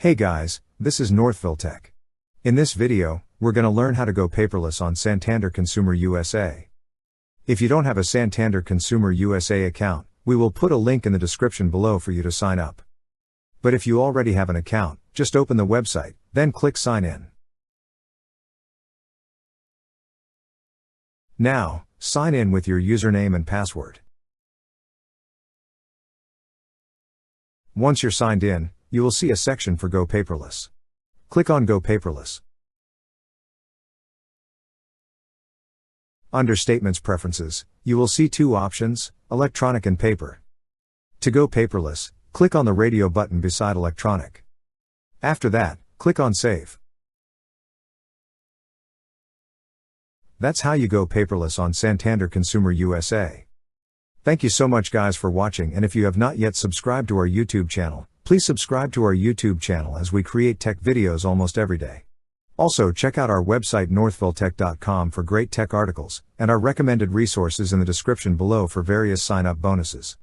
Hey guys, this is Northville Tech. In this video, we're going to learn how to go paperless on Santander Consumer USA. If you don't have a Santander Consumer USA account, we will put a link in the description below for you to sign up. But if you already have an account, just open the website, then click Sign In. Now, sign in with your username and password. Once you're signed in, you will see a section for Go Paperless. Click on Go Paperless. Under Statements Preferences, you will see two options, Electronic and Paper. To go paperless, click on the radio button beside Electronic. After that, click on Save. That's how you go paperless on Santander Consumer USA. Thank you so much guys for watching, and if you have not yet subscribed to our YouTube channel, please subscribe to our YouTube channel as we create tech videos almost every day. Also check out our website northvilletech.com for great tech articles, and our recommended resources in the description below for various sign-up bonuses.